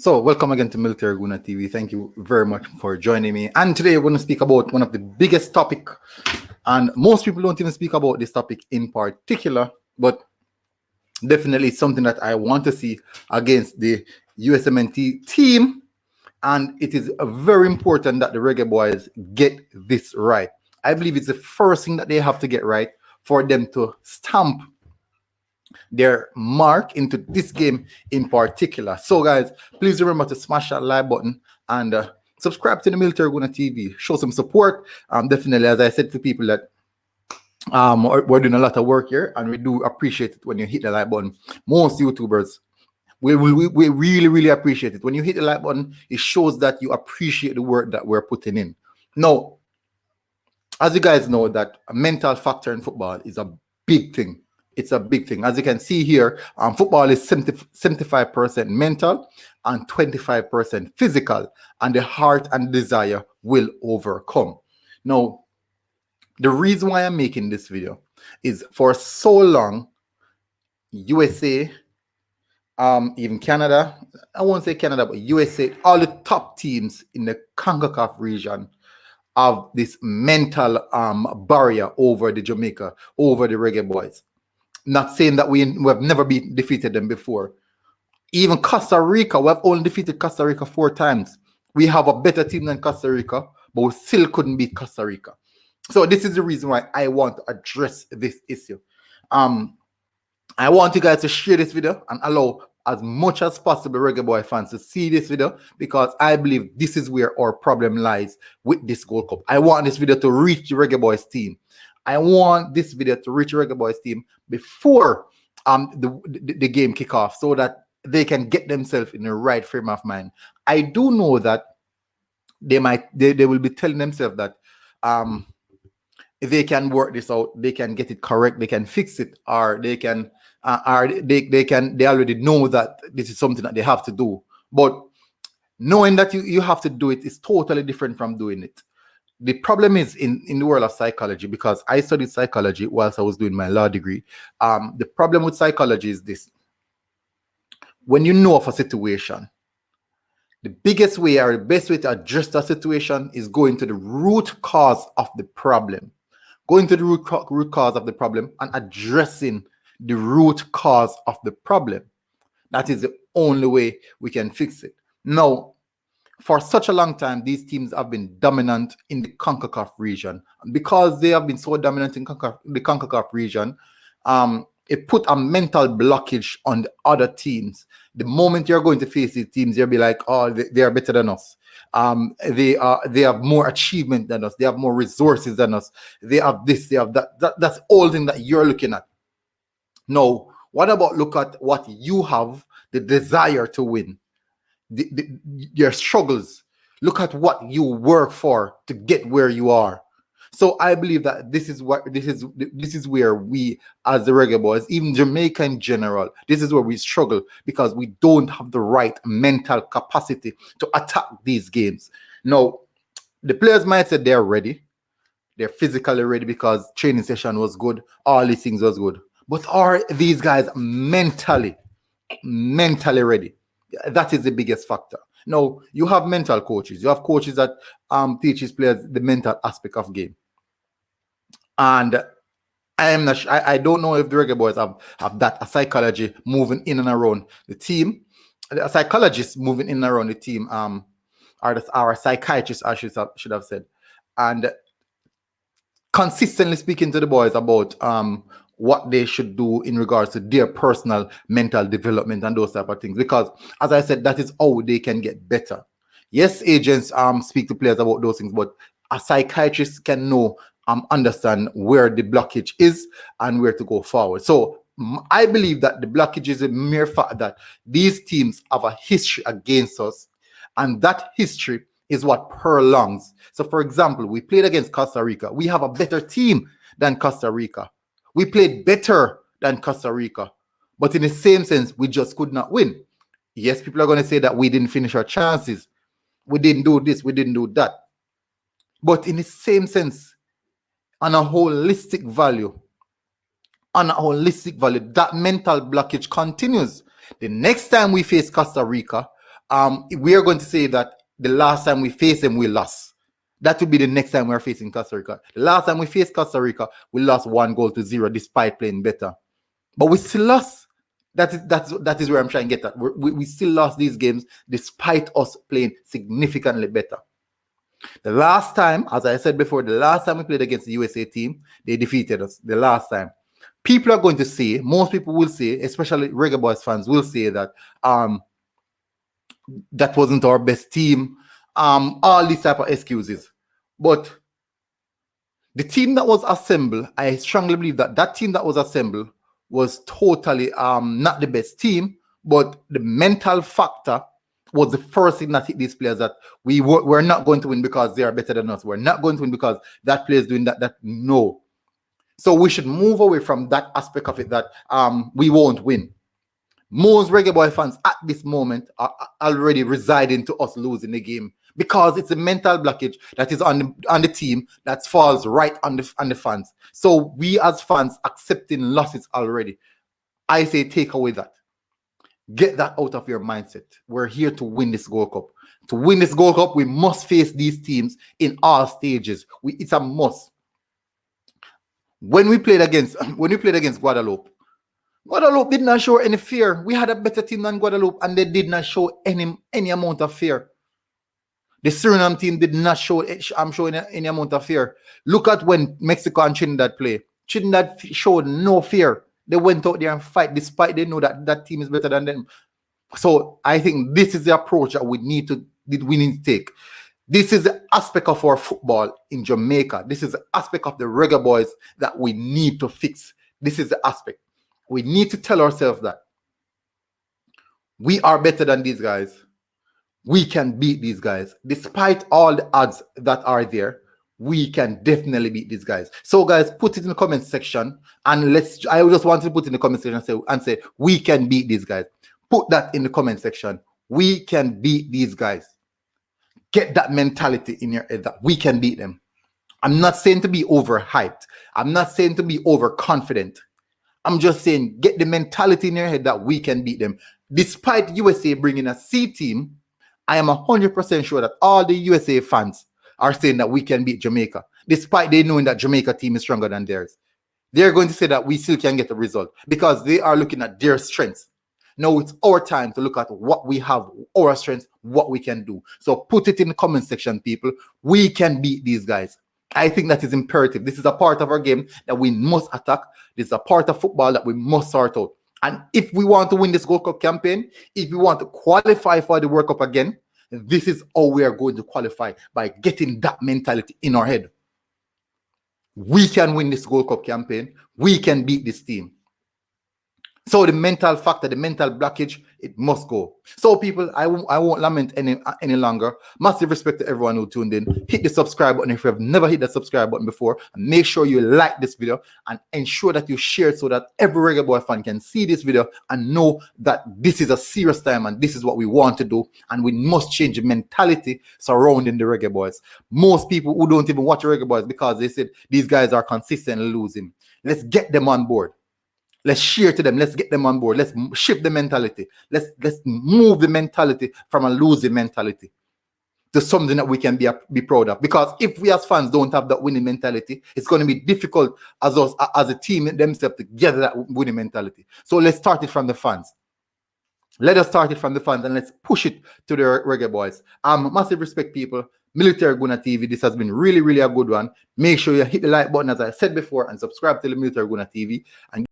So, welcome again to Military Guna TV. Thank you very much for joining me. And today we're going to speak about one of the biggest topic, and most people don't even speak about this topic in particular, but definitely something that I want to see against the USMNT team. And it is very important that the Reggae Boys get this right. I believe it's the first thing that they have to get right for them to stamp their mark into this game in particular. So guys, please remember to smash that like button and subscribe to the Military Guna TV. Show some support. Definitely, as I said to people, that we're doing a lot of work here, and we do appreciate it when you hit the like button. Most YouTubers, we really appreciate it. When you hit the like button, it shows that you appreciate the work that we're putting in. Now, as you guys know, that a mental factor in football is a big thing. It's a big thing. As you can see here, football is 75% mental and 25% physical, and the heart and desire will overcome. Now, the reason why I'm making this video is for so long, USA, even Canada, I won't say Canada, but USA, all the top teams in the CONCACAF region have this mental barrier over the Jamaica, over the Reggae Boys. Not saying that we have never defeated them before. Even Costa Rica, we have only defeated Costa Rica 4 times. We have a better team than Costa Rica, but we still couldn't beat Costa Rica. So this is the reason why I want to address this issue. I want you guys to share this video and allow as much as possible Reggae Boy fans to see this video, because I believe this is where our problem lies with this Gold Cup. I want this video to reach the Reggae Boys team. I want this video to reach the Reggae Boys team before the game kick off, so that they can get themselves in the right frame of mind. I do know that they will be telling themselves that if they can work this out, they can get it correct, they can fix it, or they can they already know that this is something that they have to do. But knowing that you have to do it is totally different from doing it. The problem is in the world of psychology, because I studied psychology whilst I was doing my law degree. The problem with psychology is this: when you know of a situation, the biggest way or the best way to address that situation is going to the root cause of the problem. Going to the root cause of the problem and addressing the root cause of the problem. That is the only way we can fix it. Now, for such a long time, these teams have been dominant in the CONCACAF region. And because they have been so dominant in the CONCACAF region, it put a mental blockage on the other teams. The moment you're going to face these teams, you'll be like, oh, they are better than us. They have more achievement than us. They have more resources than us. They have this, they have that. That's all thing that you're looking at. Now, what about look at what you have, the desire to win, your struggles. Look at what you work for to get where you are. So I believe that this is where we, as the Reggae Boys, even Jamaica in general, this is where we struggle, because we don't have the right mental capacity to attack these games. Now, the players might say they're ready, they're physically ready because training session was good, all these things was good. But are these guys mentally ready? That is the biggest factor. Now, you have mental coaches. You have coaches that teaches players the mental aspect of game. And I am not. I don't know if the Reggae Boys have that, a psychology moving in and around the team, a psychologist moving in and around the team, or a psychiatrist, I should have said, and consistently speaking to the boys about what they should do in regards to their personal mental development and those type of things. Because, as I said, that is how they can get better. Yes, agents speak to players about those things, but a psychiatrist can know, understand where the blockage is and where to go forward. So I believe that the blockage is a mere fact that these teams have a history against us, and that history is what prolongs. So, for example, we played against Costa Rica. We have a better team than Costa Rica. We played better than Costa Rica, but in the same sense, we just could not win. Yes, people are going to say that we didn't finish our chances. We didn't do this, we didn't do that. But in the same sense, on a holistic value, that mental blockage continues. The next time we face Costa Rica, we are going to say that the last time we faced them, we lost. That would be the next time we're facing Costa Rica. The last time we faced Costa Rica, we lost 1-0 despite playing better. But we still lost. That is where I'm trying to get at. We still lost these games despite us playing significantly better. The last time, as I said before, the last time we played against the USA team, they defeated us. The last time. People are going to say, most people will say, especially Reggae Boyz fans will say that that wasn't our best team. All these type of excuses. But the team that was assembled, I strongly believe that team that was assembled was totally not the best team, but the mental factor was the first thing that hit these players, that we're not going to win because they are better than us. We're not going to win because that player is doing that. No. So we should move away from that aspect of it, that we won't win. Most Reggae Boy fans at this moment are already residing to us losing the game, because it's a mental blockage that is on the team that falls right on the fans. So we as fans accepting losses already. I say take away that. Get that out of your mindset. We're here to win this Gold Cup. To win this Gold Cup, we must face these teams in all stages. It's a must. When we played against Guadeloupe did not show any fear. We had a better team than Guadeloupe, and they did not show any amount of fear. The Suriname team did not show any amount of fear. Look at when Mexico and Trinidad play. Trinidad showed no fear. They went out there and fight despite they know that team is better than them. So I think this is the approach that we need to take. This is the aspect of our football in Jamaica. This is the aspect of the Reggae Boyz that we need to fix. This is the aspect. We need to tell ourselves that we are better than these guys. We can beat these guys. Despite all the odds that are there, we can definitely beat these guys. So guys, put it in the comment section, and I just want to put in the comment section and say we can beat these guys. Put that in the comment section. We can beat these guys. Get that mentality in your head that we can beat them. I'm not saying to be overhyped. I'm not saying to be overconfident. I'm just saying get the mentality in your head that we can beat them. Despite USA bringing a C team, I am 100% sure that all the USA fans are saying that we can beat Jamaica, despite they knowing that Jamaica team is stronger than theirs. They're going to say that we still can get the result because they are looking at their strengths. Now it's our time to look at what we have, our strengths, what we can do. So put it in the comment section, people. We can beat these guys. I think that is imperative. This is a part of our game that we must attack. This is a part of football that we must sort out. And if we want to win this Gold Cup campaign, if we want to qualify for the World Cup again, this is how we are going to qualify, by getting that mentality in our head. We can win this Gold Cup campaign. We can beat this team. So the mental factor, the mental blockage, it must go. So people, I won't lament any longer. Massive respect to everyone who tuned in. Hit the subscribe button if you have never hit that subscribe button before. And make sure you like this video and ensure that you share it so that every Reggae Boy fan can see this video and know that this is a serious time and this is what we want to do. And we must change the mentality surrounding the Reggae Boyz. Most people who don't even watch Reggae Boyz because they said these guys are consistently losing. Let's get them on board. Let's share to them. Let's get them on board. Let's shift the mentality. Let's move the mentality from a losing mentality to something that we can be proud of. Because if we as fans don't have that winning mentality, it's going to be difficult as a team themselves to get that winning mentality. So let's start it from the fans. Let us start it from the fans and let's push it to the Reggae Boyz. Massive respect, people. Military Guna TV. This has been really, really a good one. Make sure you hit the like button, as I said before, and subscribe to the Military Guna TV. And